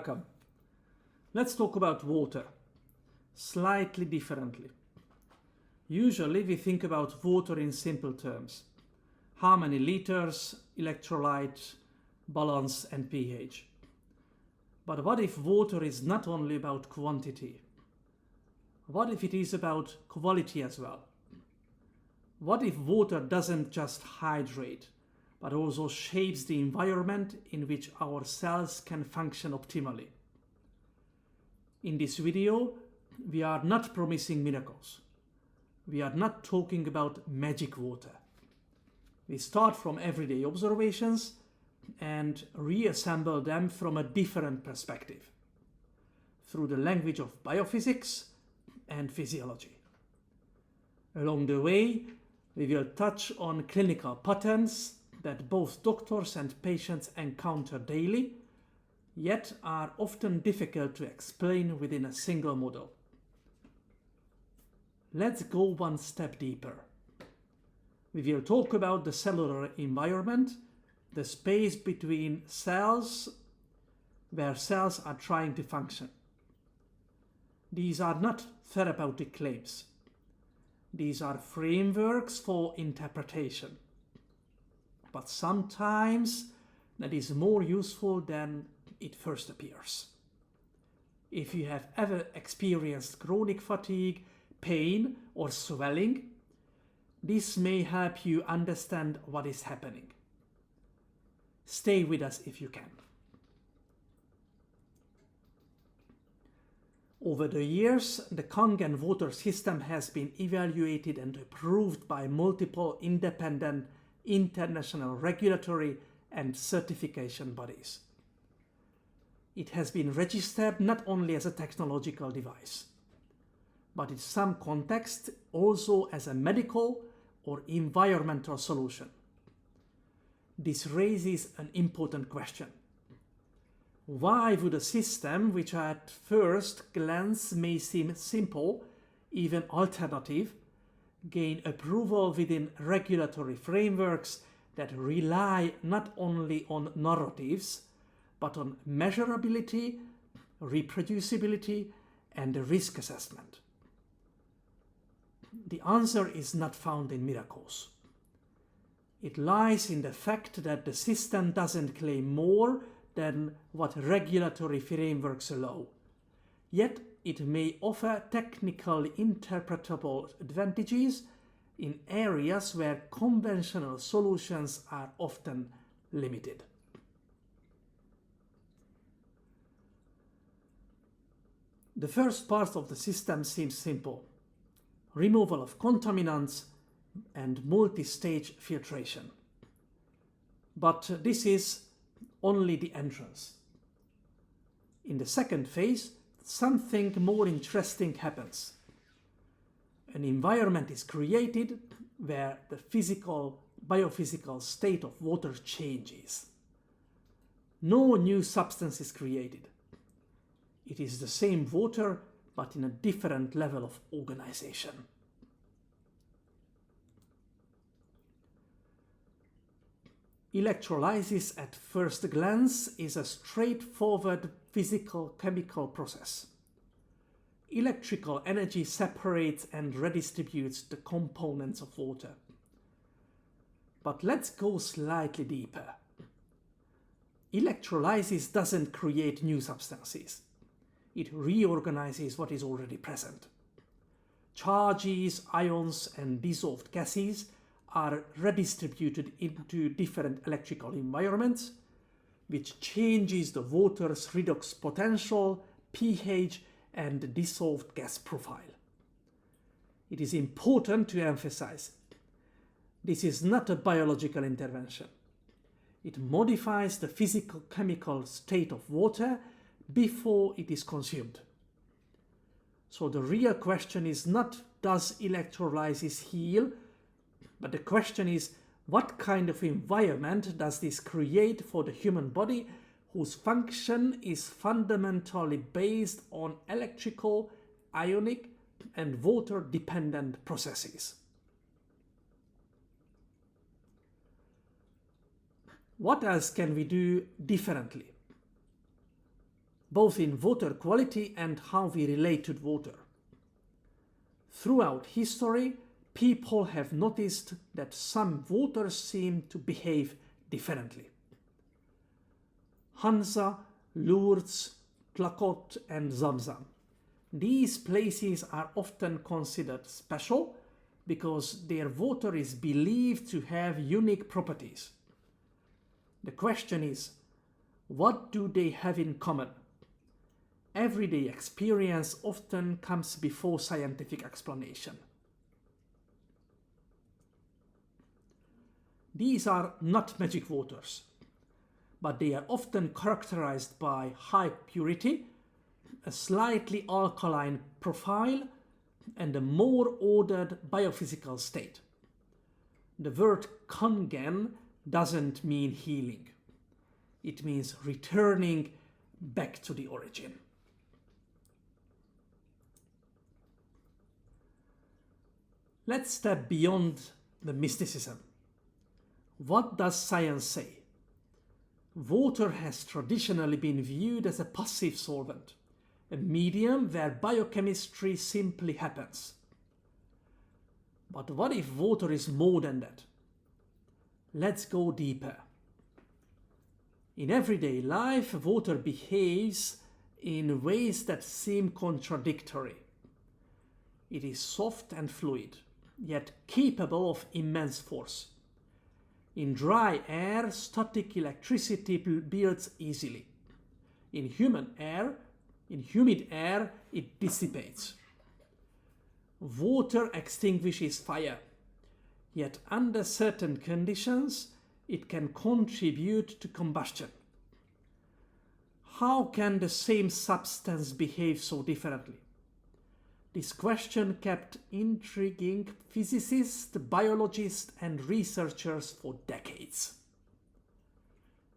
Welcome. Let's talk about water, slightly differently. Usually we think about water in simple terms. How many liters, electrolyte, balance and pH. But what if water is not only about quantity? What if it is about quality as well? What if water doesn't just hydrate, but also shapes the environment in which our cells can function optimally? In this video, we are not promising miracles. We are not talking about magic water. We start from everyday observations and reassemble them from a different perspective, through the language of biophysics and physiology. Along the way, we will touch on clinical patterns that both doctors and patients encounter daily, yet are often difficult to explain within a single model. Let's go one step deeper. We will talk about the cellular environment, the space between cells, where cells are trying to function. These are not therapeutic claims. These are frameworks for interpretation. But sometimes that is more useful than it first appears. If you have ever experienced chronic fatigue, pain, or swelling, this may help you understand what is happening. Stay with us if you can. Over the years, the Kangen water system has been evaluated and approved by multiple independent international regulatory and certification bodies. It has been registered not only as a technological device, but in some context also as a medical or environmental solution. This raises an important question. Why would a system which at first glance may seem simple, even alternative, gain approval within regulatory frameworks that rely not only on narratives, but on measurability, reproducibility, and risk assessment? The answer is not found in miracles. It lies in the fact that the system doesn't claim more than what regulatory frameworks allow. Yet it may offer technically interpretable advantages in areas where conventional solutions are often limited. The first part of the system seems simple: removal of contaminants and multi-stage filtration. But this is only the entrance. In the second phase, something more interesting happens. An environment is created where the biophysical state of water changes. No new substance is created. It is the same water, but in a different level of organization. Electrolysis at first glance is a straightforward physical-chemical process. Electrical energy separates and redistributes the components of water. But let's go slightly deeper. Electrolysis doesn't create new substances. It reorganizes what is already present. Charges, ions, and dissolved gases are redistributed into different electrical environments, which changes the water's redox potential, pH, and dissolved gas profile. It is important to emphasize this is not a biological intervention. It modifies the physical-chemical state of water before it is consumed. So the real question is not, does electrolysis heal? But the question is, what kind of environment does this create for the human body, whose function is fundamentally based on electrical, ionic, and water-dependent processes? What else can we do differently? both in water quality and how we relate to water. Throughout history, people have noticed that some waters seem to behave differently. Hansa, Lourdes, Tlacote and Zamzam. These places are often considered special because their water is believed to have unique properties. The question is, what do they have in common? Everyday experience often comes before scientific explanation. These are not magic waters, but they are often characterized by high purity, a slightly alkaline profile, and a more ordered biophysical state. The word Kangen doesn't mean healing. It means returning back to the origin. Let's step beyond the mysticism. What does science say? Water has traditionally been viewed as a passive solvent, a medium where biochemistry simply happens. But what if water is more than that? Let's go deeper. In everyday life, water behaves in ways that seem contradictory. It is soft and fluid, yet capable of immense force. In dry air, static electricity builds easily. In humid air, it dissipates. Water extinguishes fire, yet under certain conditions, it can contribute to combustion. How can the same substance behave so differently? This question kept intriguing physicists, biologists, and researchers for decades.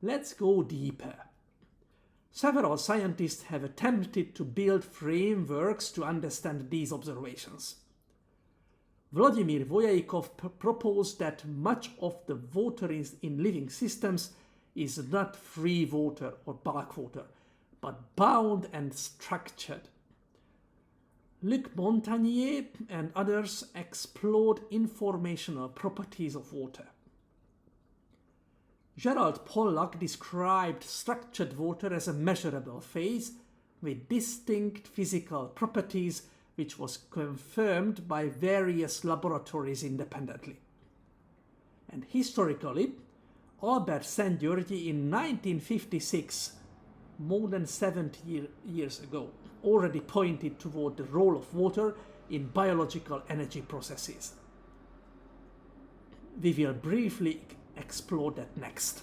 Let's go deeper. Several scientists have attempted to build frameworks to understand these observations. Vladimir Voyaikov proposed that much of the water in living systems is not free water or bulk water, but bound and structured. Luc Montagnier and others explored informational properties of water. Gerald Pollack described structured water as a measurable phase with distinct physical properties, which was confirmed by various laboratories independently. And historically, Albert Szent-Györgyi in 1956, more than 70 years ago, already pointed toward the role of water in biological energy processes. We will briefly explore that next.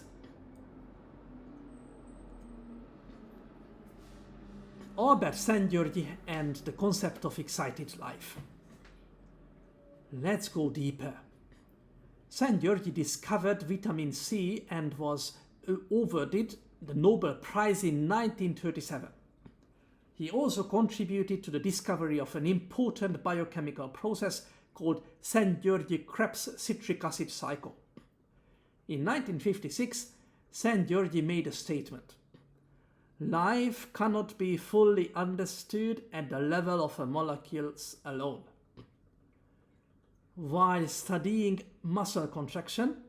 Albert Szent-Györgyi and the concept of excited life. Let's go deeper. Szent-Györgyi discovered vitamin C and was awarded the Nobel Prize in 1937. He also contributed to the discovery of an important biochemical process called Szent-Györgyi-Krebs citric acid cycle. In 1956, Szent-Györgyi made a statement: "Life cannot be fully understood at the level of molecules alone." While studying muscle contraction,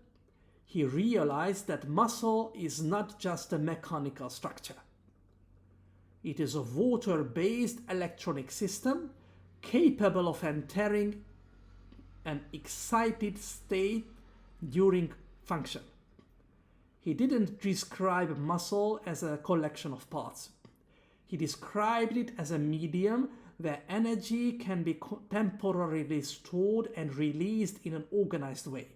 he realized that muscle is not just a mechanical structure. It is a water-based electronic system capable of entering an excited state during function. He didn't describe muscle as a collection of parts. He described it as a medium where energy can be temporarily stored and released in an organized way,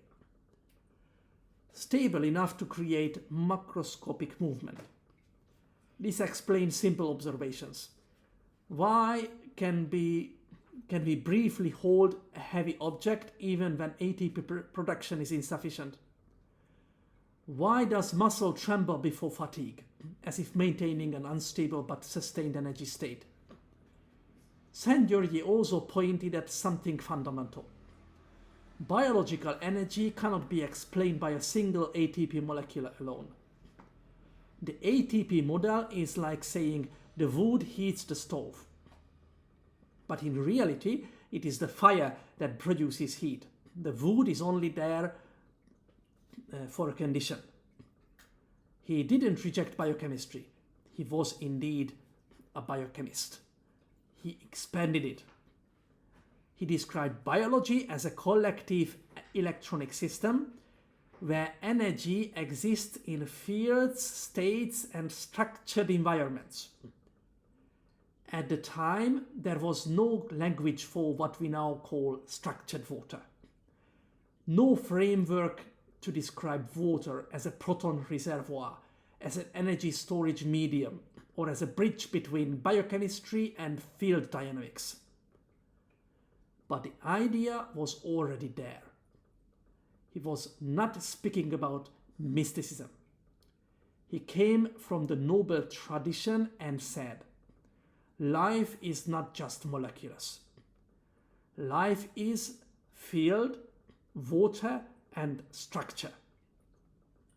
stable enough to create macroscopic movement. This explains simple observations. Why can we briefly hold a heavy object even when ATP production is insufficient? Why does muscle tremble before fatigue, as if maintaining an unstable but sustained energy state? Szent-Györgyi also pointed at something fundamental. Biological energy cannot be explained by a single ATP molecule alone. The ATP model is like saying the wood heats the stove. But in reality, it is the fire that produces heat. The wood is only there for a condition. He didn't reject biochemistry. He was indeed a biochemist. He expanded it. He described biology as a collective electronic system where energy exists in fields, states, and structured environments. At the time, there was no language for what we now call structured water. No framework to describe water as a proton reservoir, as an energy storage medium, or as a bridge between biochemistry and field dynamics. But the idea was already there. He was not speaking about mysticism. He came from the noble tradition and said, life is not just molecules. Life is field, water, and structure.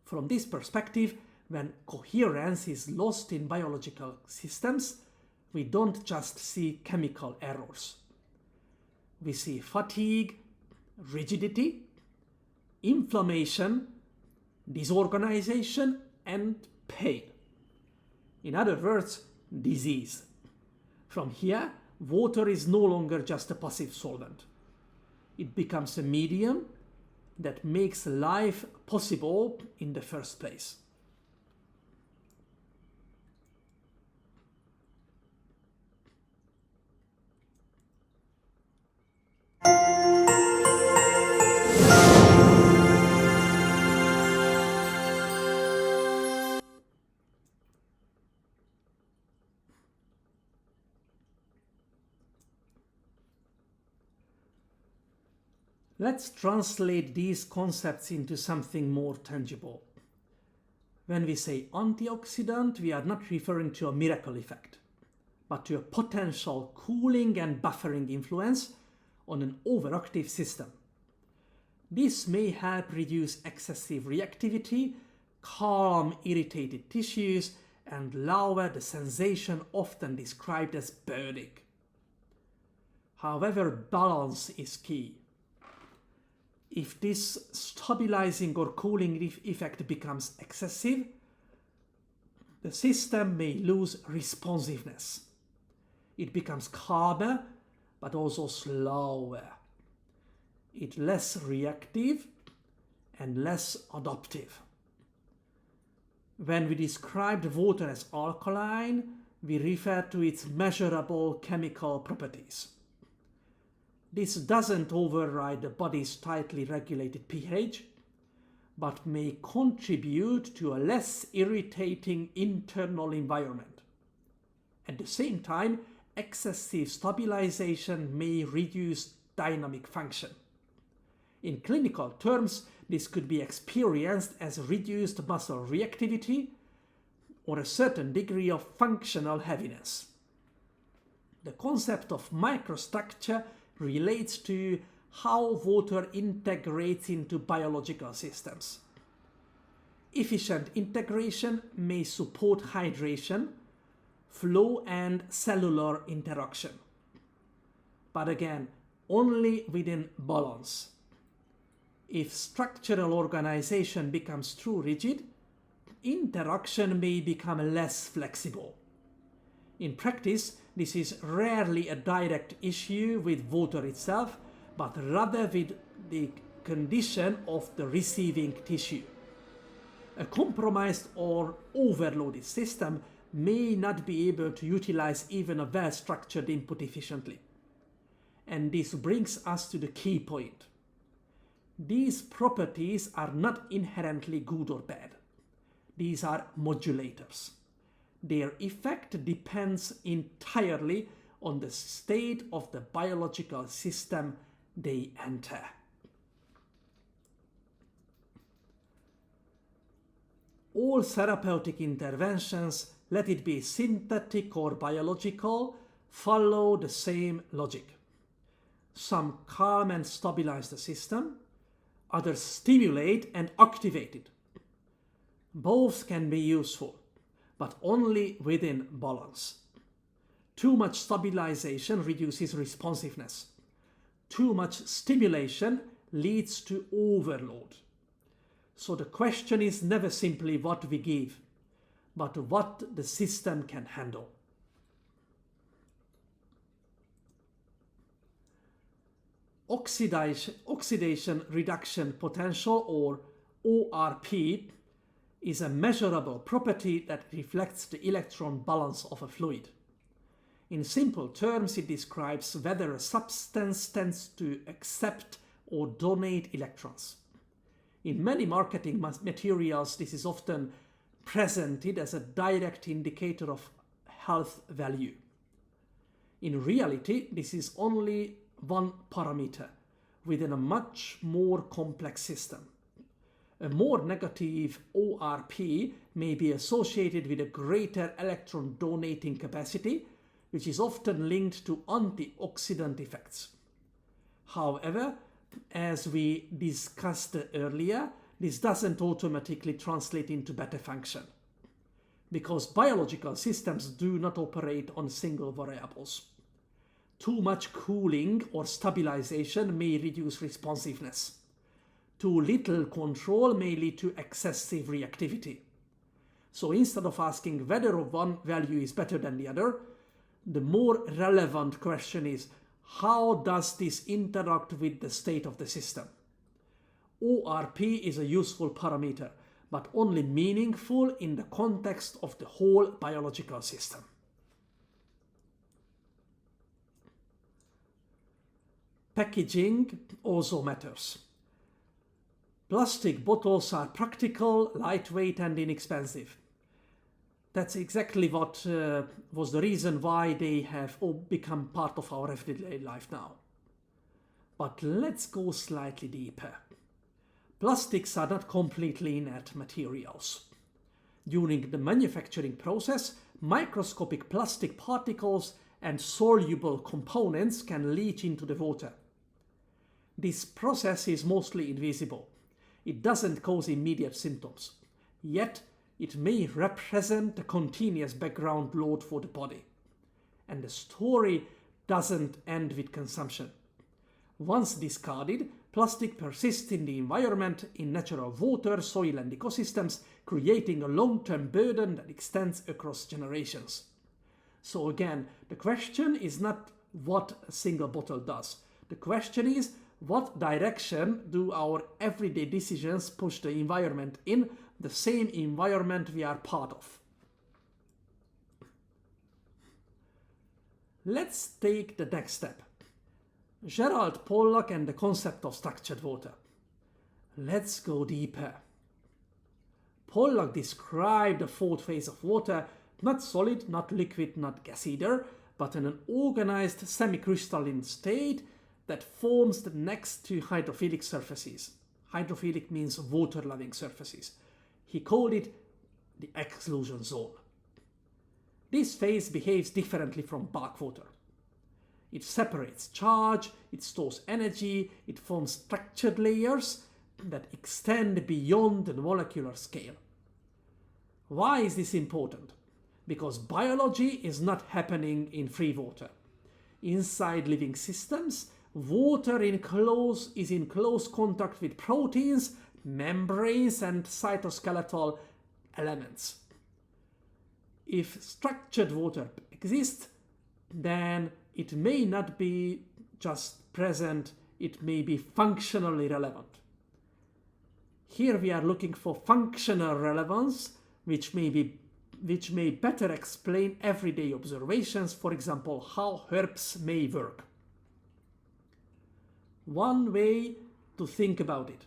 From this perspective, when coherence is lost in biological systems, we don't just see chemical errors. We see fatigue, rigidity, inflammation, disorganization, and pain. In other words, disease. From here, water is no longer just a passive solvent. It becomes a medium that makes life possible in the first place. Let's translate these concepts into something more tangible. When we say antioxidant, we are not referring to a miracle effect, but to a potential cooling and buffering influence on an overactive system. This may help reduce excessive reactivity, calm irritated tissues, and lower the sensation often described as burning. However, balance is key. If this stabilizing or cooling effect becomes excessive, the system may lose responsiveness. It becomes calmer, but also slower. It's less reactive and less adaptive. When we described water as alkaline, we refer to its measurable chemical properties. This doesn't override the body's tightly regulated pH, but may contribute to a less irritating internal environment. At the same time, excessive stabilization may reduce dynamic function. In clinical terms, this could be experienced as reduced muscle reactivity or a certain degree of functional heaviness. The concept of microstructure relates to how water integrates into biological systems. Efficient integration may support hydration, flow, and cellular interaction. But again, only within balance. If structural organization becomes too rigid, interaction may become less flexible. In practice, this is rarely a direct issue with water itself, but rather with the condition of the receiving tissue. A compromised or overloaded system may not be able to utilize even a well-structured input efficiently. And this brings us to the key point. These properties are not inherently good or bad. These are modulators. Their effect depends entirely on the state of the biological system they enter. All therapeutic interventions, let it be synthetic or biological, follow the same logic. Some calm and stabilize the system, others stimulate and activate it. Both can be useful, but only within balance. Too much stabilization reduces responsiveness. Too much stimulation leads to overload. So the question is never simply what we give, but what the system can handle. Oxidation reduction potential, or ORP, is a measurable property that reflects the electron balance of a fluid. In simple terms, it describes whether a substance tends to accept or donate electrons. In many marketing materials, this is often presented as a direct indicator of health value. In reality, this is only one parameter within a much more complex system. A more negative ORP may be associated with a greater electron donating capacity, which is often linked to antioxidant effects. However, as we discussed earlier, this doesn't automatically translate into better function, because biological systems do not operate on single variables. Too much cooling or stabilization may reduce responsiveness. Too little control may lead to excessive reactivity. So instead of asking whether one value is better than the other, the more relevant question is, how does this interact with the state of the system? ORP is a useful parameter, but only meaningful in the context of the whole biological system. Packaging also matters. Plastic bottles are practical, lightweight, and inexpensive. That's exactly what was the reason why they have all become part of our everyday life now. But let's go slightly deeper. Plastics are not completely inert materials. During the manufacturing process, microscopic plastic particles and soluble components can leach into the water. This process is mostly invisible. It doesn't cause immediate symptoms, yet it may represent a continuous background load for the body. And the story doesn't end with consumption. Once discarded, plastic persists in the environment, in natural water, soil, and ecosystems, creating a long-term burden that extends across generations. So again, the question is not what a single bottle does. The question is, what direction do our everyday decisions push the environment in, the same environment we are part of? Let's take the next step. Gerald Pollack and the concept of structured water. Let's go deeper. Pollack described the fourth phase of water, not solid, not liquid, not gas either, but in an organized semi-crystalline state that forms the next to hydrophilic surfaces. Hydrophilic means water-loving surfaces. He called it the exclusion zone. This phase behaves differently from bulk water. It separates charge, it stores energy, it forms structured layers that extend beyond the molecular scale. Why is this important? Because biology is not happening in free water. Inside living systems, water is in close contact with proteins, membranes, and cytoskeletal elements. If structured water exists, then it may not be just present, it may be functionally relevant. Here we are looking for functional relevance, which may better explain everyday observations, for example, how herbs may work. One way to think about it: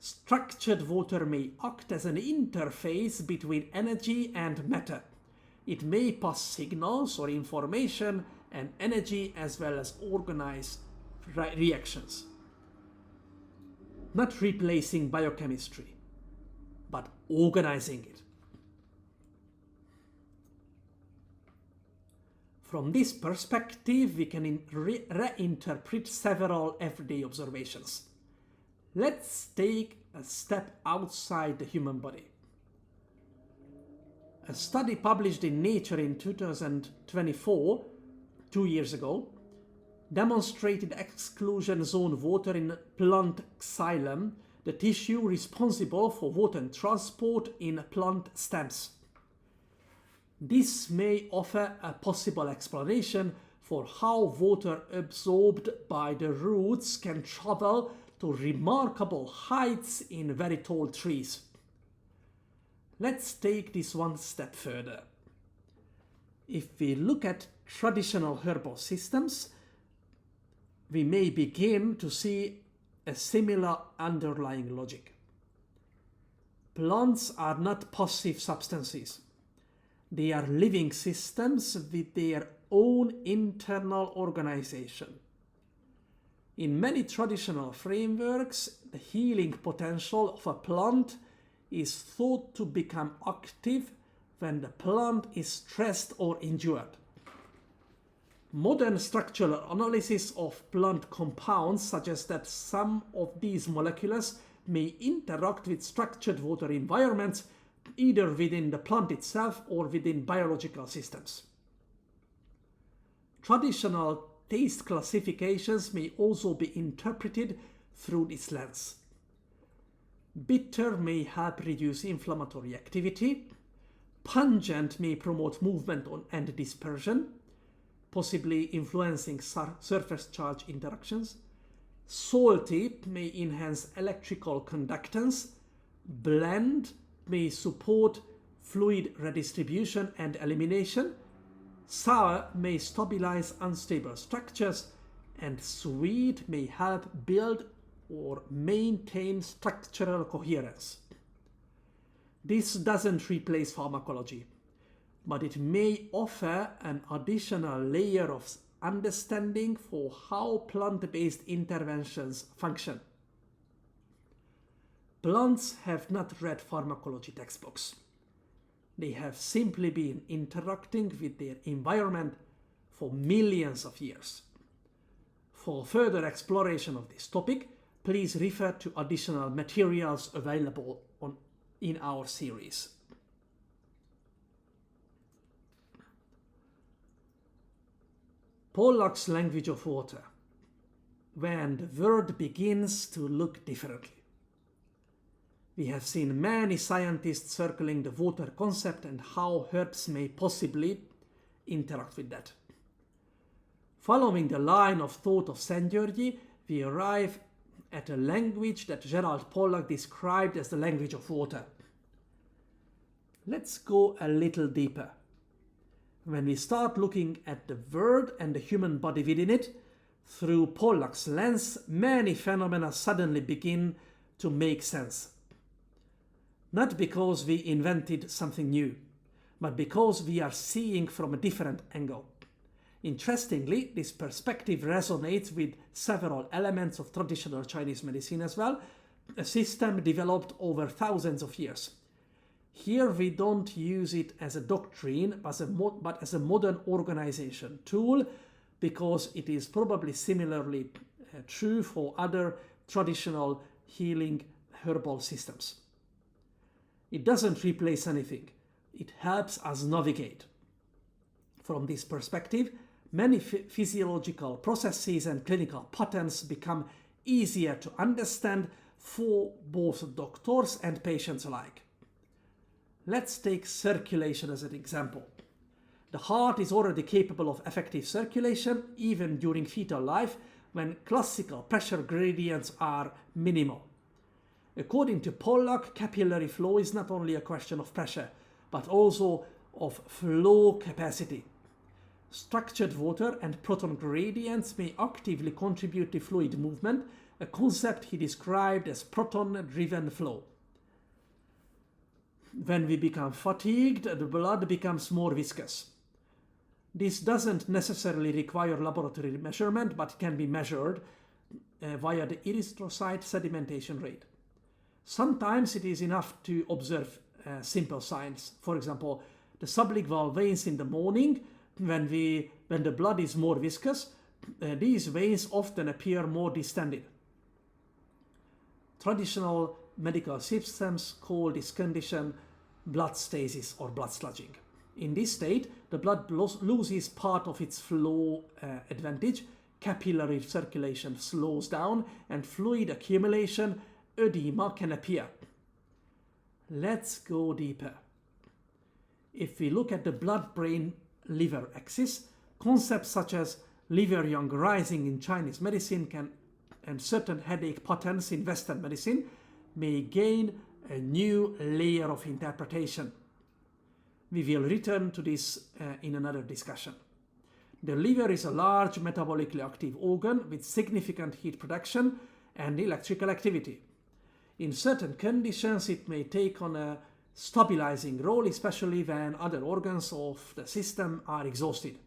structured water may act as an interface between energy and matter. It may pass signals or information and energy as well as organize reactions. Not replacing biochemistry, but organizing it. From this perspective, we can reinterpret several everyday observations. Let's take a step outside the human body. A study published in Nature in 2024, 2 years ago, demonstrated exclusion zone water in plant xylem, the tissue responsible for water transport in plant stems. This may offer a possible explanation for how water absorbed by the roots can travel to remarkable heights in very tall trees. Let's take this one step further. If we look at traditional herbal systems, we may begin to see a similar underlying logic. Plants are not passive substances. They are living systems with their own internal organization. In many traditional frameworks, the healing potential of a plant is thought to become active when the plant is stressed or injured. Modern structural analysis of plant compounds suggests that some of these molecules may interact with structured water environments, either within the plant itself or within biological systems. Traditional taste classifications may also be interpreted through this lens. Bitter may help reduce inflammatory activity. Pungent may promote movement and dispersion, possibly influencing surface charge interactions. Salty may enhance electrical conductance. Bland may support fluid redistribution and elimination. Sour may stabilize unstable structures, and sweet may help build or maintain structural coherence. This doesn't replace pharmacology, but it may offer an additional layer of understanding for how plant-based interventions function. Plants have not read pharmacology textbooks. They have simply been interacting with their environment for millions of years. For further exploration of this topic, please refer to additional materials available in our series. Pollack's language of water, when the world begins to look differently. We have seen many scientists circling the water concept and how herbs may possibly interact with that. Following the line of thought of Szent-Györgyi, we arrive at a language that Gerald Pollack described as the language of water. Let's go a little deeper. When we start looking at the world and the human body within it, through Pollack's lens, many phenomena suddenly begin to make sense. Not because we invented something new, but because we are seeing from a different angle. Interestingly, this perspective resonates with several elements of traditional Chinese medicine as well, a system developed over thousands of years. Here we don't use it as a doctrine, but as a modern organization tool, because it is probably similarly true for other traditional healing herbal systems. It doesn't replace anything. It helps us navigate. From this perspective, many physiological processes and clinical patterns become easier to understand for both doctors and patients alike. Let's take circulation as an example. The heart is already capable of effective circulation even during fetal life when classical pressure gradients are minimal. According to Pollack, capillary flow is not only a question of pressure, but also of flow capacity. Structured water and proton gradients may actively contribute to fluid movement, a concept he described as proton-driven flow. When we become fatigued, the blood becomes more viscous. This doesn't necessarily require laboratory measurement, but can be measured via the erythrocyte sedimentation rate. Sometimes it is enough to observe simple signs. For example, the sublingual veins in the morning, when the blood is more viscous, these veins often appear more distended. Traditional medical systems call this condition blood stasis or blood sludging. In this state, the blood loses part of its flow advantage, capillary circulation slows down, and fluid accumulation, edema, can appear. Let's go deeper. If we look at the blood-brain-liver axis, concepts such as liver yang rising in Chinese medicine and certain headache patterns in Western medicine may gain a new layer of interpretation. We will return to this in another discussion. The liver is a large metabolically active organ with significant heat production and electrical activity. In certain conditions, it may take on a stabilizing role, especially when other organs of the system are exhausted.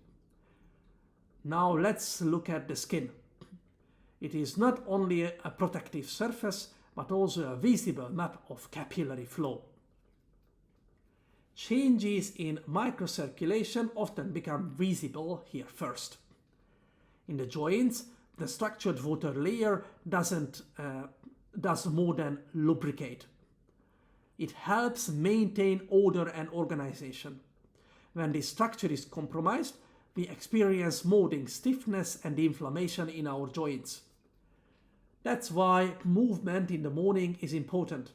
Now let's look at the skin. It is not only a protective surface, but also a visible map of capillary flow. Changes in microcirculation often become visible here first. In the joints, the structured water layer does more than lubricate. It helps maintain order and organization. When this structure is compromised, we experience molding, stiffness, and inflammation in our joints. That's why movement in the morning is important.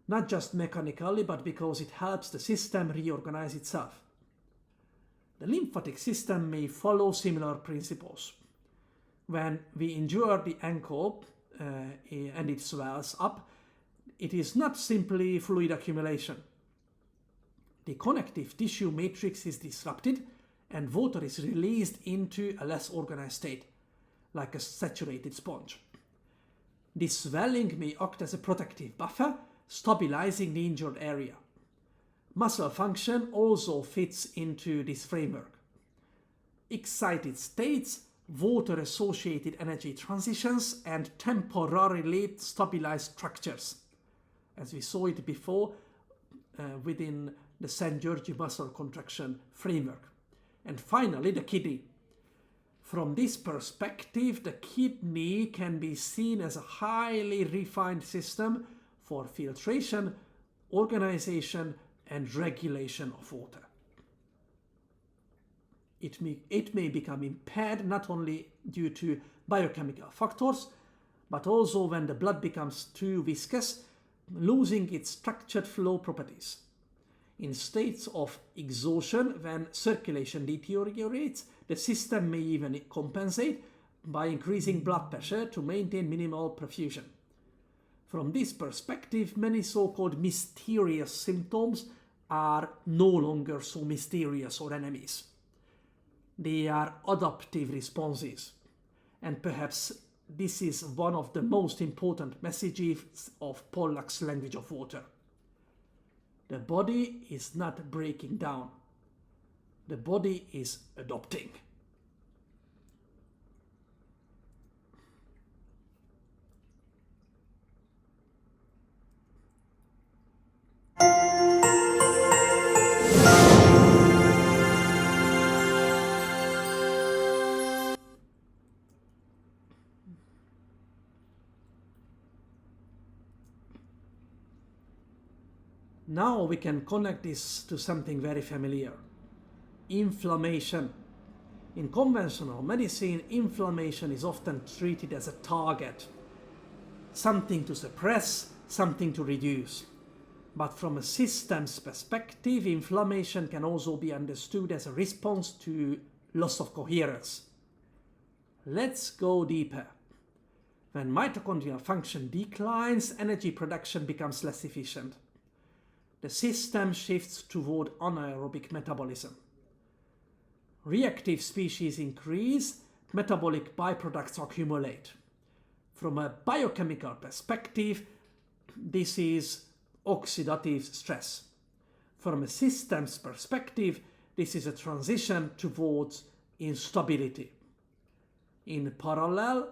Not just mechanically, but because it helps the system reorganize itself. The lymphatic system may follow similar principles. When we injure the ankle and it swells up, it is not simply fluid accumulation. The connective tissue matrix is disrupted and water is released into a less organized state, like a saturated sponge. This swelling may act as a protective buffer, stabilizing the injured area. Muscle function also fits into this framework. Excited states, water-associated energy transitions, and temporarily stabilized structures, as we saw it before within the St. George muscle contraction framework. And finally, the kidney. From this perspective, the kidney can be seen as a highly refined system for filtration, organization, and regulation of water. It may become impaired not only due to biochemical factors, but also when the blood becomes too viscous, losing its structured flow properties. In states of exhaustion, when circulation deteriorates, the system may even compensate by increasing blood pressure to maintain minimal perfusion. From this perspective, many so-called mysterious symptoms are no longer so mysterious or enemies. They are adaptive responses. And perhaps this is one of the most important messages of Pollack's language of water. The body is not breaking down. The body is adopting. Now we can connect this to something very familiar. Inflammation. In conventional medicine, inflammation is often treated as a target. Something to suppress, something to reduce. But from a systems perspective, inflammation can also be understood as a response to loss of coherence. Let's go deeper. When mitochondrial function declines, energy production becomes less efficient. The system shifts toward anaerobic metabolism. Reactive species increase, metabolic byproducts accumulate. From a biochemical perspective, this is oxidative stress. From a systems perspective, this is a transition towards instability. In parallel,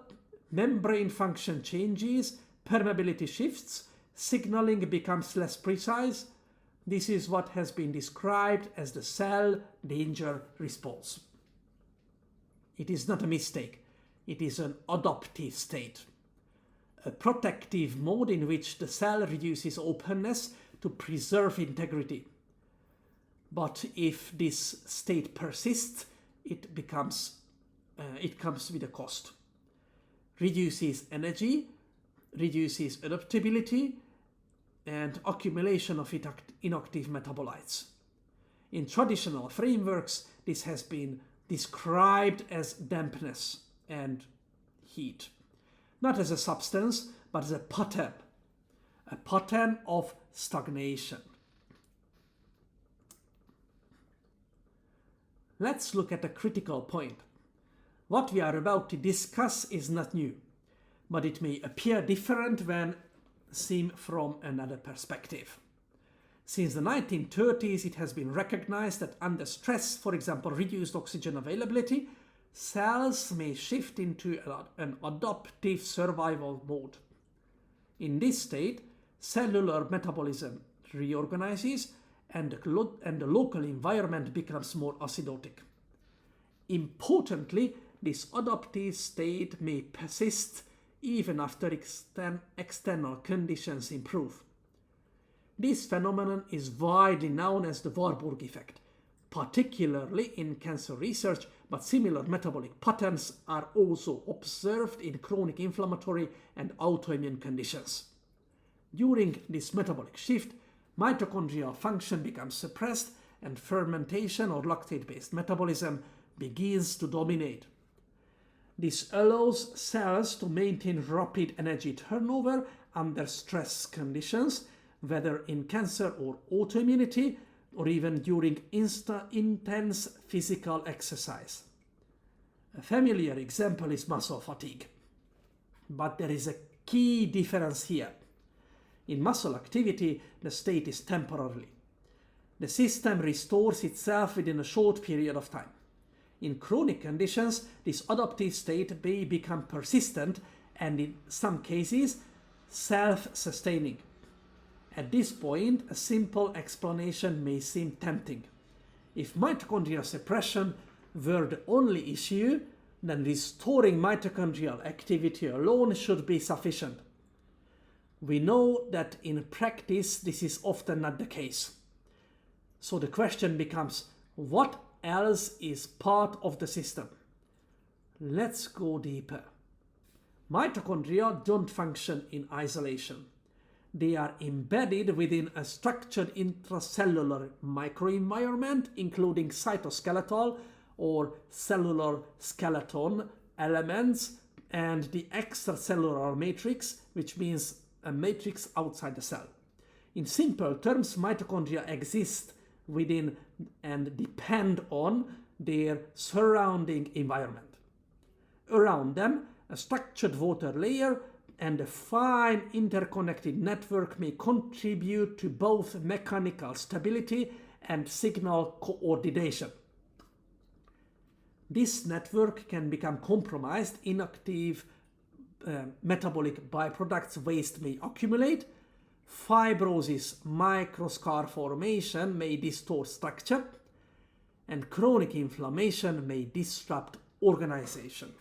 membrane function changes, permeability shifts, signaling becomes less precise. This is what has been described as the cell danger response. It is not a mistake. It is an adaptive state. A protective mode in which the cell reduces openness to preserve integrity. But if this state persists, it comes with a cost. Reduces energy, reduces adaptability, and accumulation of inactive metabolites. In traditional frameworks, this has been described as dampness and heat. Not as a substance, but as a pattern of stagnation. Let's look at a critical point. What we are about to discuss is not new, but it may appear different when seen from another perspective. Since the 1930s, it has been recognized that under stress, for example, reduced oxygen availability, cells may shift into an adaptive survival mode. In this state, cellular metabolism reorganizes and the local environment becomes more acidotic. Importantly, this adaptive state may persist even after external conditions improve. This phenomenon is widely known as the Warburg effect, particularly in cancer research, but similar metabolic patterns are also observed in chronic inflammatory and autoimmune conditions. During this metabolic shift, mitochondrial function becomes suppressed and fermentation or lactate-based metabolism begins to dominate. This allows cells to maintain rapid energy turnover under stress conditions, whether in cancer or autoimmunity, or even during intense physical exercise. A familiar example is muscle fatigue. But there is a key difference here. In muscle activity, the state is temporary. The system restores itself within a short period of time. In chronic conditions, this adaptive state may become persistent and in some cases self-sustaining. At this point, a simple explanation may seem tempting. If mitochondrial suppression were the only issue, then restoring mitochondrial activity alone should be sufficient. We know that in practice this is often not the case. So the question becomes, what else is part of the system? Let's go deeper. Mitochondria don't function in isolation. They are embedded within a structured intracellular microenvironment, including cytoskeletal or cellular skeleton elements and the extracellular matrix, which means a matrix outside the cell. In simple terms, mitochondria exist within and depend on their surrounding environment. Around them, a structured water layer and a fine interconnected network may contribute to both mechanical stability and signal coordination. This network can become compromised, inactive metabolic byproducts waste may accumulate, fibrosis, microscar formation may distort structure, and chronic inflammation may disrupt organization.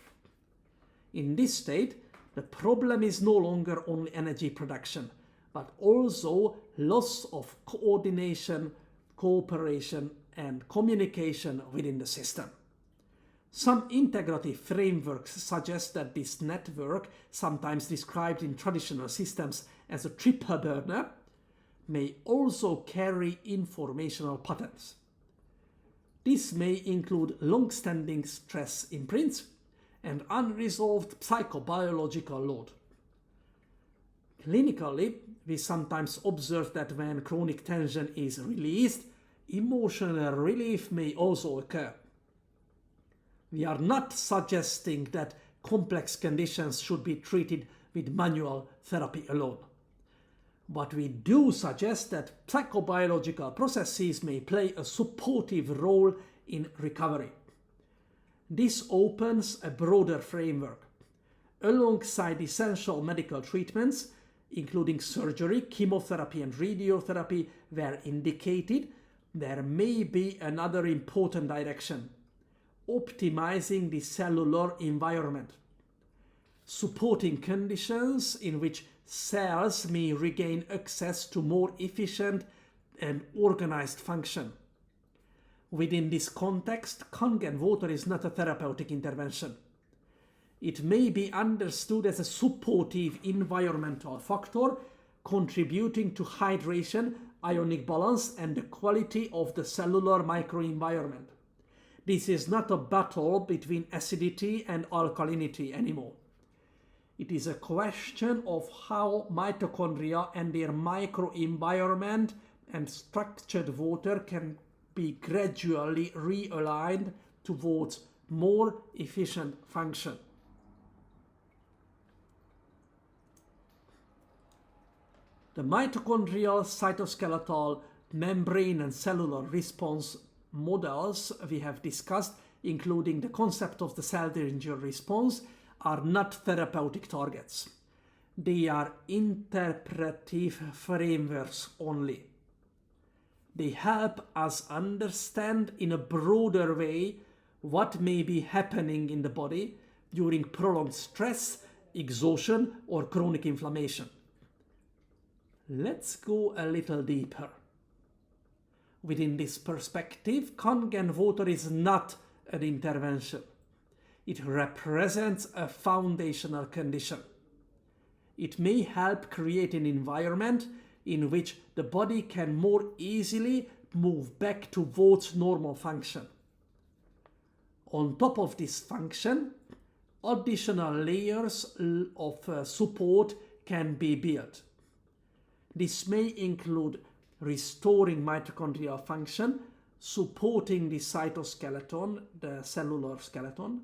In this state, the problem is no longer only energy production, but also loss of coordination, cooperation, and communication within the system. Some integrative frameworks suggest that this network, sometimes described in traditional systems as a triple burner, may also carry informational patterns. This may include long-standing stress imprints and unresolved psychobiological load. Clinically, we sometimes observe that when chronic tension is released, emotional relief may also occur. We are not suggesting that complex conditions should be treated with manual therapy alone. But we do suggest that psychobiological processes may play a supportive role in recovery. This opens a broader framework. Alongside essential medical treatments, including surgery, chemotherapy, and radiotherapy, where indicated, there may be another important direction: optimizing the cellular environment. supporting conditions in which cells may regain access to more efficient and organized function. Within this context, Kangen water is not a therapeutic intervention. It may be understood as a supportive environmental factor contributing to hydration, ionic balance, and the quality of the cellular microenvironment. This is not a battle between acidity and alkalinity anymore. It is a question of how mitochondria and their microenvironment and structured water can be gradually realigned towards more efficient function. The mitochondrial, cytoskeletal, membrane and cellular response models we have discussed, including the concept of the cell danger response, are not therapeutic targets. They are interpretive frameworks only. They help us understand in a broader way what may be happening in the body during prolonged stress, exhaustion, or chronic inflammation. Let's go a little deeper. Within this perspective, Kangen water is not an intervention. It represents a foundational condition. It may help create an environment in which the body can more easily move back towards normal function. On top of this function, additional layers of support can be built. This may include restoring mitochondrial function, supporting the cytoskeleton, the cellular skeleton,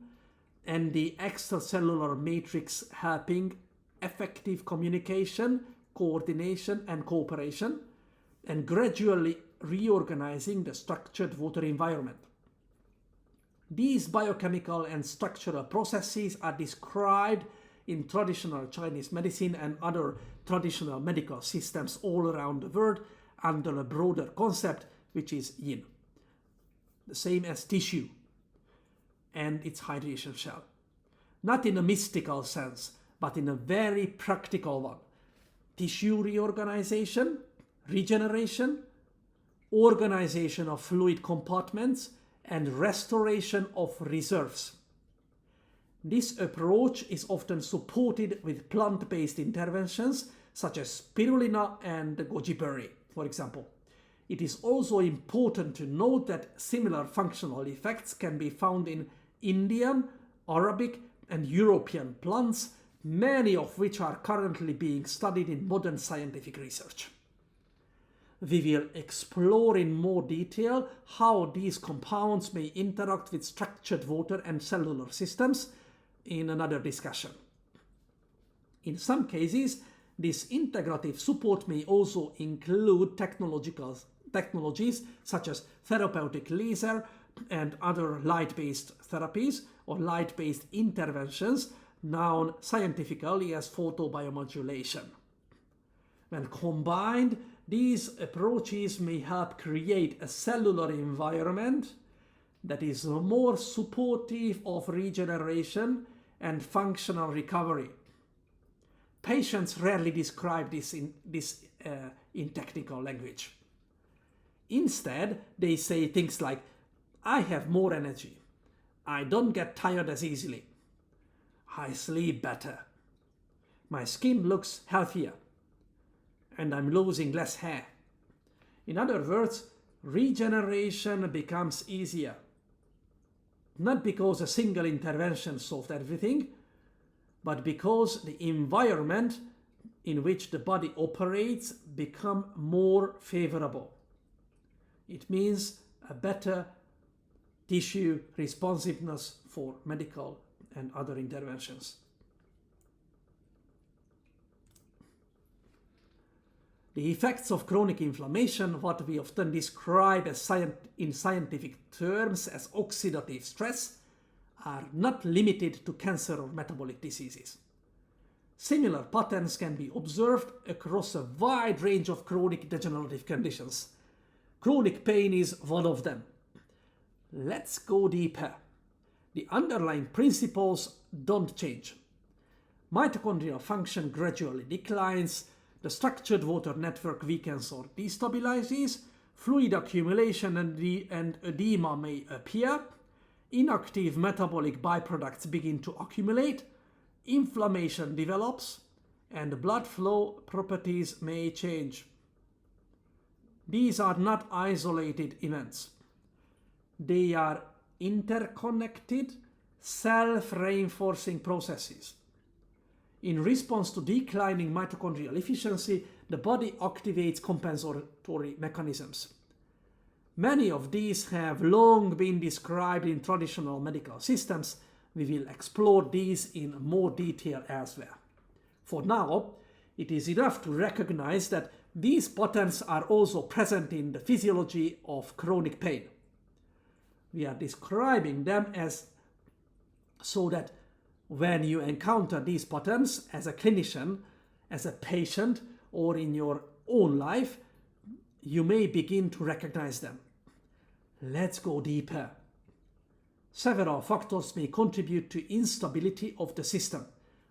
and the extracellular matrix helping effective communication, coordination, and cooperation, and gradually reorganizing the structured water environment. These biochemical and structural processes are described in traditional Chinese medicine and other traditional medical systems all around the world under a broader concept, which is yin, the same as tissue and its hydration shell. Not in a mystical sense, but in a very practical one. Tissue reorganization, regeneration, organization of fluid compartments, and restoration of reserves. This approach is often supported with plant-based interventions such as spirulina and goji berry, for example. It is also important to note that similar functional effects can be found in Indian, Arabic, and European plants, many of which are currently being studied in modern scientific research. We will explore in more detail how these compounds may interact with structured water and cellular systems in another discussion. In some cases, this integrative support may also include technologies such as therapeutic laser and other light-based therapies or light-based interventions known scientifically as photobiomodulation. When combined, these approaches may help create a cellular environment that is more supportive of regeneration and functional recovery. Patients rarely describe this in technical language. Instead, they say things like, "I have more energy. I don't get tired as easily. I sleep better. My skin looks healthier. And I'm losing less hair." In other words, regeneration becomes easier. Not because a single intervention solved everything, but because the environment in which the body operates become more favorable. It means a better tissue responsiveness for medical and other interventions. The effects of chronic inflammation, what we often describe as in scientific terms as oxidative stress, are not limited to cancer or metabolic diseases. Similar patterns can be observed across a wide range of chronic degenerative conditions. Chronic pain is one of them. Let's go deeper. The underlying principles don't change. Mitochondrial function gradually declines, the structured water network weakens or destabilizes, fluid accumulation and edema may appear, inactive metabolic byproducts begin to accumulate, inflammation develops, and blood flow properties may change. These are not isolated events. They are interconnected, self-reinforcing processes. In response to declining mitochondrial efficiency, the body activates compensatory mechanisms. Many of these have long been described in traditional medical systems. We will explore these in more detail elsewhere. For now, it is enough to recognize that these patterns are also present in the physiology of chronic pain. We are describing them so that when you encounter these patterns as a clinician, as a patient, or in your own life, you may begin to recognize them. Let's go deeper. Several factors may contribute to instability of the system,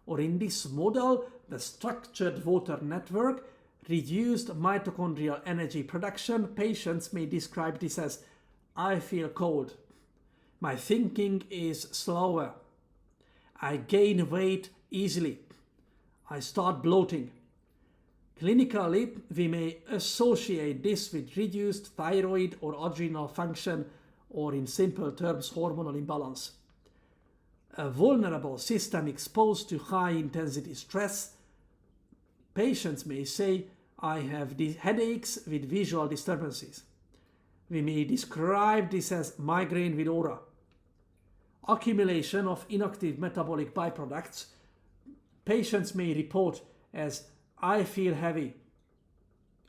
or in this model, the structured water network, reduced mitochondrial energy production. Patients may describe this as, I feel cold, my thinking is slower, I gain weight easily, I start bloating. Clinically, we may associate this with reduced thyroid or adrenal function, or in simple terms, hormonal imbalance. A vulnerable system exposed to high-intensity stress, patients may say, I have these headaches with visual disturbances. We may describe this as migraine with aura. Accumulation of inactive metabolic byproducts, patients may report as I feel heavy.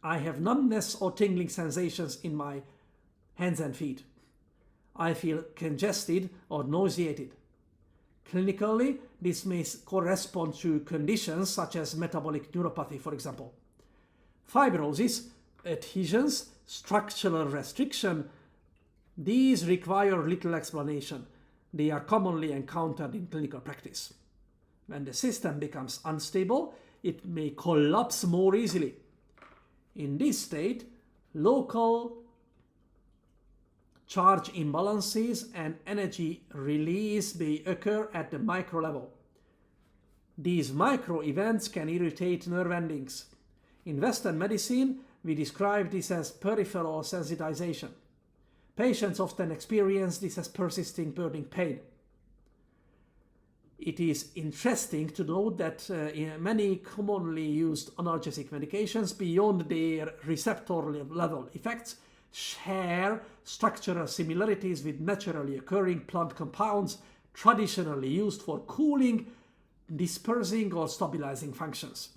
I have numbness or tingling sensations in my hands and feet. I feel congested or nauseated. Clinically, this may correspond to conditions such as metabolic neuropathy, for example. Fibrosis, adhesions, structural restriction, these require little explanation. They are commonly encountered in clinical practice. When the system becomes unstable, it may collapse more easily. In this state, local charge imbalances and energy release may occur at the micro level. These micro events can irritate nerve endings. In Western medicine, we describe this as peripheral sensitization. Patients often experience this as persisting burning pain. It is interesting to note that in many commonly used analgesic medications, beyond their receptor level effects, share structural similarities with naturally occurring plant compounds traditionally used for cooling, dispersing, or stabilizing functions.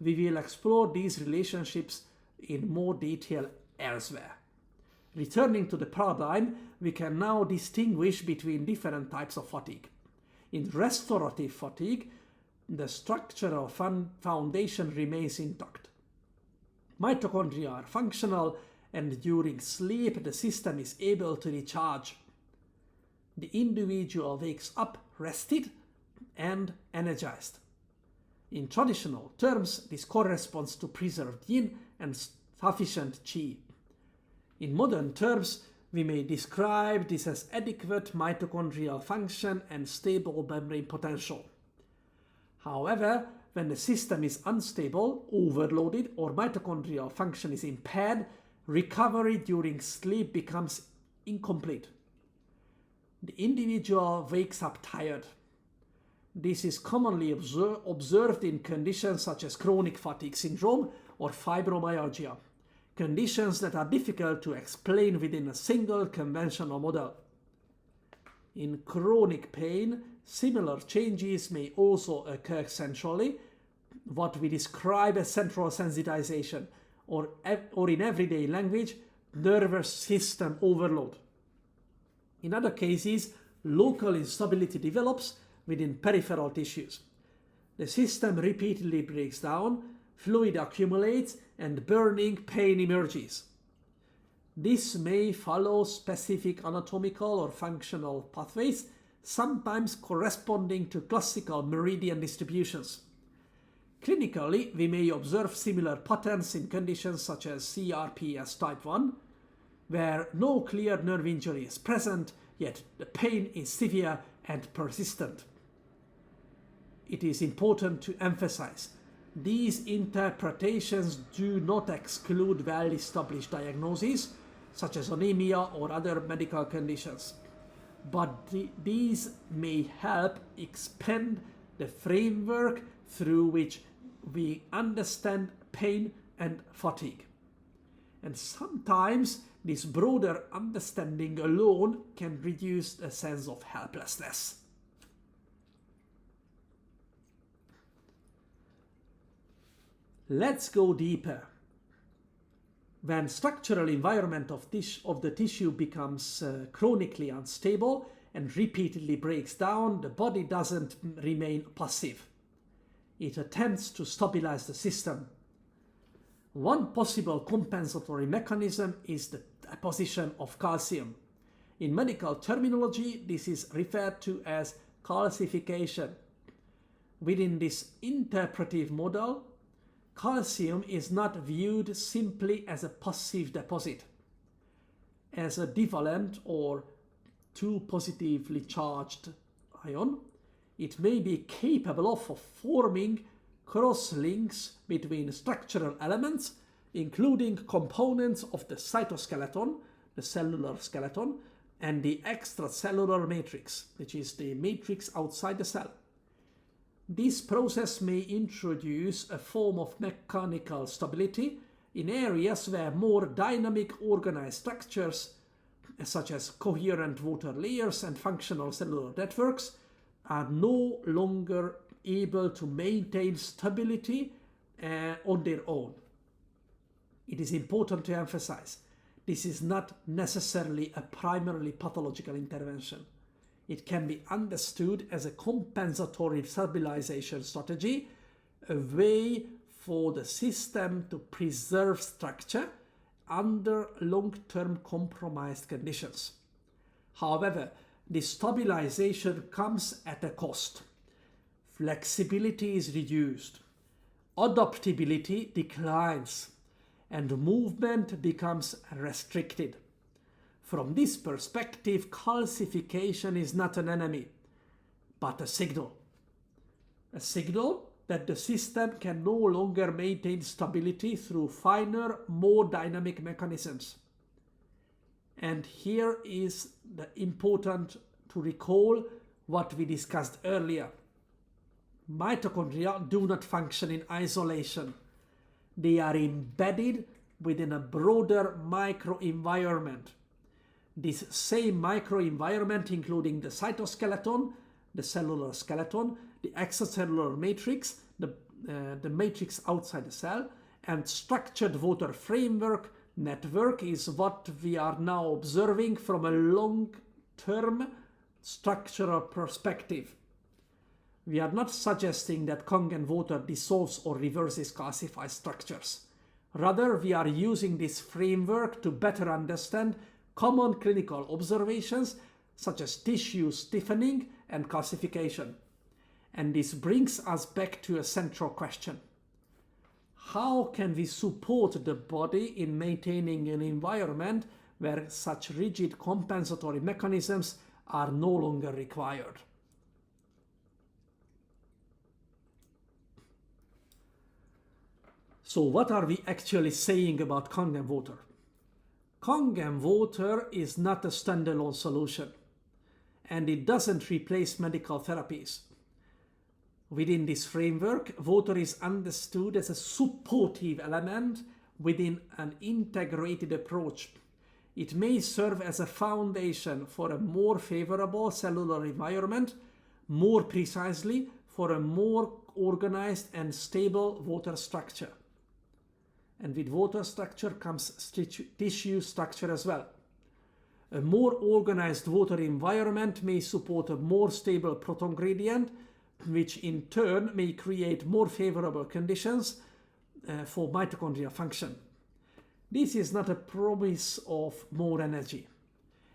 We will explore these relationships in more detail elsewhere. Returning to the paradigm, we can now distinguish between different types of fatigue. In restorative fatigue, the structural foundation remains intact. Mitochondria are functional, and during sleep, the system is able to recharge. The individual wakes up rested and energized. In traditional terms, this corresponds to preserved yin and sufficient qi. In modern terms, we may describe this as adequate mitochondrial function and stable membrane potential. However, when the system is unstable, overloaded, or mitochondrial function is impaired, recovery during sleep becomes incomplete. The individual wakes up tired. This is commonly observed in conditions such as chronic fatigue syndrome or fibromyalgia, conditions that are difficult to explain within a single conventional model. In chronic pain, similar changes may also occur centrally, what we describe as central sensitization, or in everyday language, nervous system overload. In other cases, local instability develops within peripheral tissues. The system repeatedly breaks down, fluid accumulates, and burning pain emerges. This may follow specific anatomical or functional pathways, sometimes corresponding to classical meridian distributions. Clinically, we may observe similar patterns in conditions such as CRPS type 1, where no clear nerve injury is present, yet the pain is severe and persistent. It is important to emphasize these interpretations do not exclude well-established diagnoses, such as anemia or other medical conditions, but these may help expand the framework through which we understand pain and fatigue. And sometimes this broader understanding alone can reduce a sense of helplessness. Let's go deeper. When structural environment of the tissue becomes chronically unstable and repeatedly breaks down, the body doesn't remain passive. It attempts to stabilize the system. One possible compensatory mechanism is the deposition of calcium. In medical terminology, this is referred to as calcification. Within this interpretive model, calcium is not viewed simply as a passive deposit. As a divalent or too positively charged ion, it may be capable of forming cross-links between structural elements, including components of the cytoskeleton, the cellular skeleton, and the extracellular matrix, which is the matrix outside the cell. This process may introduce a form of mechanical stability in areas where more dynamic organized structures, such as coherent water layers and functional cellular networks, are no longer able to maintain stability on their own. It is important to emphasize this is not necessarily a primarily pathological intervention. It can be understood as a compensatory stabilization strategy, a way for the system to preserve structure under long-term compromised conditions. However, this stabilization comes at a cost. Flexibility is reduced, adaptability declines, and movement becomes restricted. From this perspective, calcification is not an enemy, but a signal. A signal that the system can no longer maintain stability through finer, more dynamic mechanisms. And here is the important to recall what we discussed earlier. Mitochondria do not function in isolation. They are embedded within a broader microenvironment. This same microenvironment, including the cytoskeleton, the cellular skeleton, the extracellular matrix, the matrix outside the cell, and structured water framework network is what we are now observing from a long-term structural perspective. We are not suggesting that Kangen water dissolves or reverses calcified structures. Rather, we are using this framework to better understand common clinical observations such as tissue stiffening and calcification. And this brings us back to a central question. How can we support the body in maintaining an environment where such rigid compensatory mechanisms are no longer required? So what are we actually saying about Kangen water? Kangen water is not a standalone solution, and it doesn't replace medical therapies. Within this framework, water is understood as a supportive element within an integrated approach. It may serve as a foundation for a more favorable cellular environment, more precisely for a more organized and stable water structure. And with water structure comes tissue structure as well. A more organized water environment may support a more stable proton gradient, which in turn may create more favorable conditions for mitochondrial function. This is not a promise of more energy.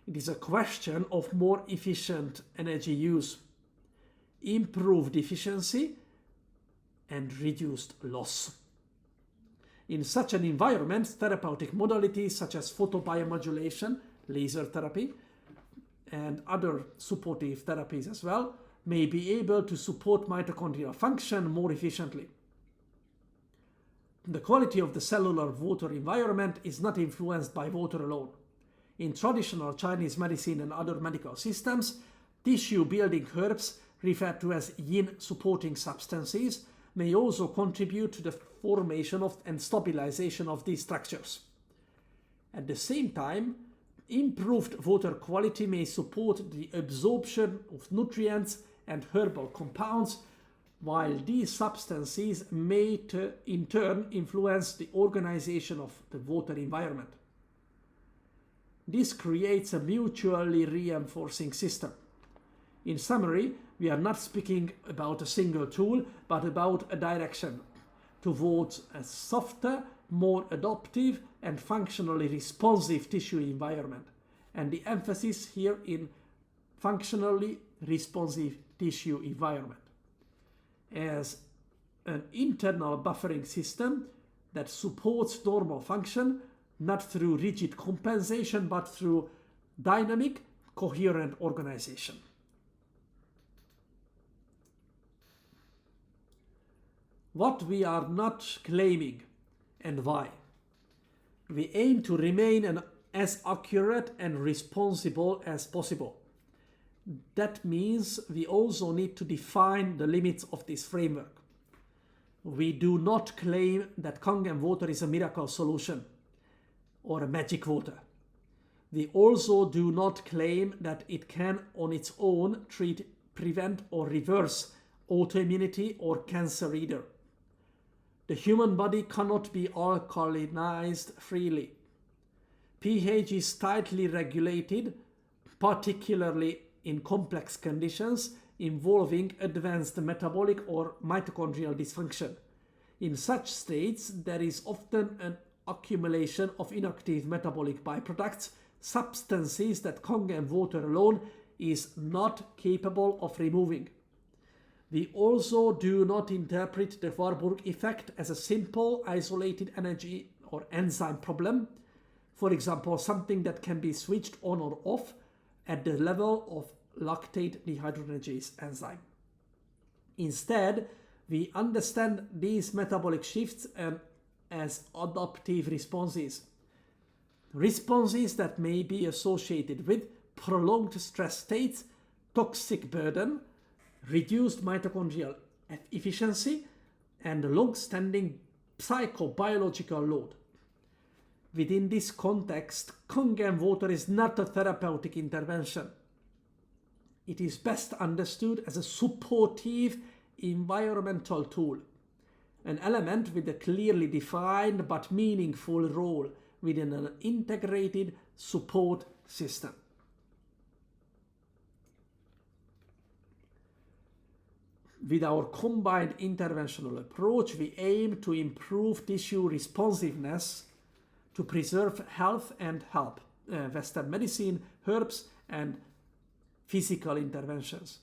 It is a question of more efficient energy use, improved efficiency, and reduced loss. In such an environment, therapeutic modalities such as photobiomodulation, laser therapy, and other supportive therapies as well may be able to support mitochondrial function more efficiently. The quality of the cellular water environment is not influenced by water alone. In traditional Chinese medicine and other medical systems, tissue-building herbs, referred to as yin-supporting substances, may also contribute to the formation of and stabilization of these structures. At the same time, improved water quality may support the absorption of nutrients and herbal compounds, while these substances may in turn influence the organization of the water environment. This creates a mutually reinforcing system. In summary, we are not speaking about a single tool, but about a direction towards a softer, more adaptive and functionally responsive tissue environment. And the emphasis here in functionally responsive tissue environment as an internal buffering system that supports normal function, not through rigid compensation, but through dynamic, coherent organization. What we are not claiming and why. We aim to remain as accurate and responsible as possible. That means we also need to define the limits of this framework. We do not claim that Kangen water is a miracle solution or a magic water. We also do not claim that it can on its own treat, prevent or reverse autoimmunity or cancer either. The human body cannot be alkalinized freely. pH is tightly regulated, particularly in complex conditions involving advanced metabolic or mitochondrial dysfunction. In such states, there is often an accumulation of inactive metabolic byproducts, substances that Kangen water alone is not capable of removing. We also do not interpret the Warburg effect as a simple, isolated energy or enzyme problem, for example, something that can be switched on or off at the level of lactate dehydrogenase enzyme. Instead, we understand these metabolic shifts as adaptive responses. Responses that may be associated with prolonged stress states, toxic burden, reduced mitochondrial efficiency, and long-standing psychobiological load. Within this context, Kangen water is not a therapeutic intervention. It is best understood as a supportive environmental tool, an element with a clearly defined but meaningful role within an integrated support system. With our combined interventional approach, we aim to improve tissue responsiveness to preserve health and help Western medicine, herbs, and physical interventions.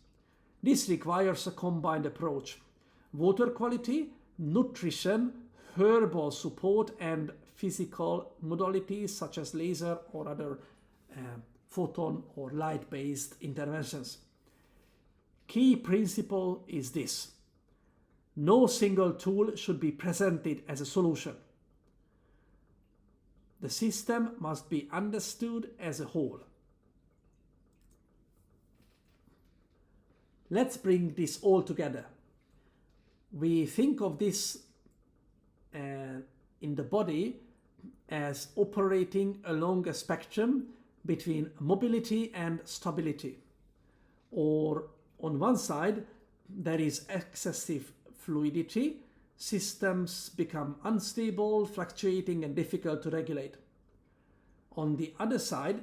This requires a combined approach: water quality, nutrition, herbal support, and physical modalities such as laser or other photon or light-based interventions. Key principle is this: no single tool should be presented as a solution. The system must be understood as a whole. Let's bring this all together. We think of this in the body as operating along a spectrum between mobility and stability. Or on one side, there is excessive fluidity. Systems become unstable, fluctuating, and difficult to regulate. On the other side,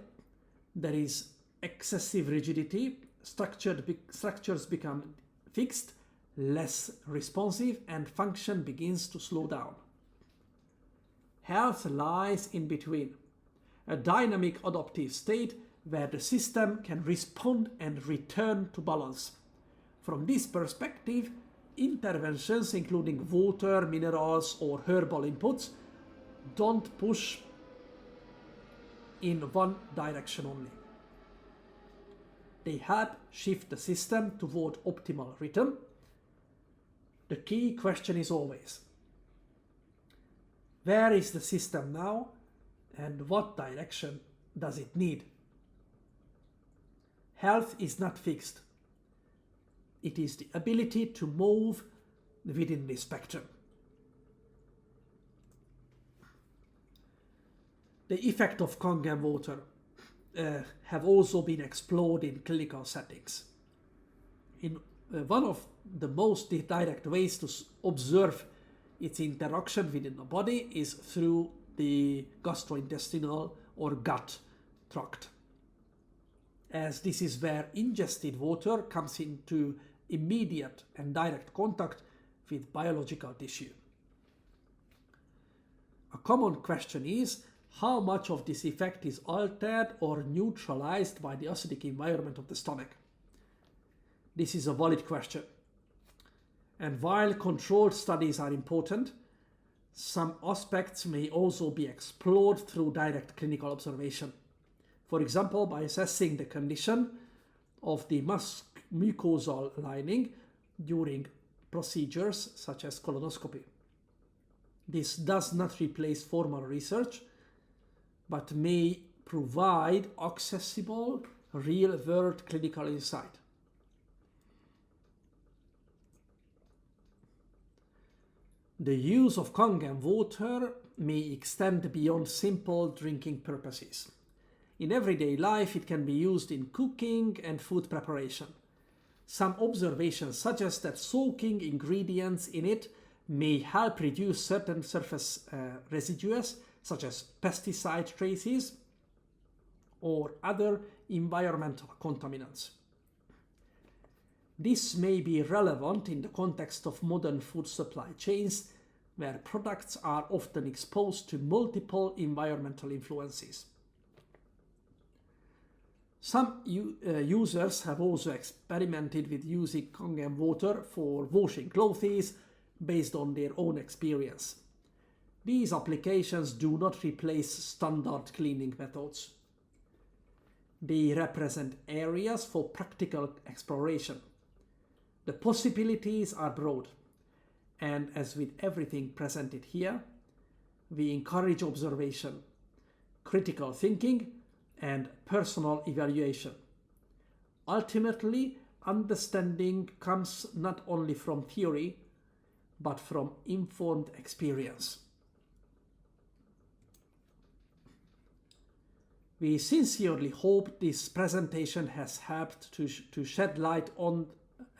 there is excessive rigidity. Structures become fixed, less responsive, and function begins to slow down. Health lies in between, a dynamic adaptive state where the system can respond and return to balance. From this perspective, interventions including water, minerals, or herbal inputs don't push in one direction only. They help shift the system toward optimal rhythm. The key question is always, where is the system now and what direction does it need? Health is not fixed. It is the ability to move within this spectrum. The effect of Kangen water have also been explored in clinical settings. In one of the most direct ways to observe its interaction within the body is through the gastrointestinal or gut tract, as this is where ingested water comes into immediate and direct contact with biological tissue. A common question is how much of this effect is altered or neutralized by the acidic environment of the stomach. This is a valid question. And while controlled studies are important, some aspects may also be explored through direct clinical observation. For example, by assessing the condition of the mucosal lining during procedures such as colonoscopy. This does not replace formal research, but may provide accessible, real-world clinical insight. The use of Kangen water may extend beyond simple drinking purposes. In everyday life, it can be used in cooking and food preparation. Some observations suggest that soaking ingredients in it may help reduce certain surface residues, such as pesticide traces or other environmental contaminants. This may be relevant in the context of modern food supply chains, where products are often exposed to multiple environmental influences. Some users have also experimented with using Kangen water for washing clothes based on their own experience. These applications do not replace standard cleaning methods. They represent areas for practical exploration. The possibilities are broad, and as with everything presented here, we encourage observation, critical thinking, and personal evaluation. Ultimately, understanding comes not only from theory, but from informed experience. We sincerely hope this presentation has helped to shed light on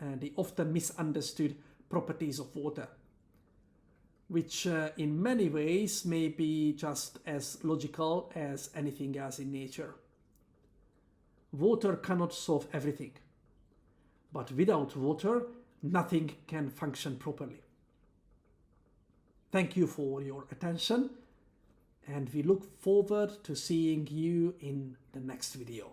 the often misunderstood properties of water, which in many ways may be just as logical as anything else in nature. Water cannot solve everything, but without water, nothing can function properly. Thank you for your attention, and we look forward to seeing you in the next video.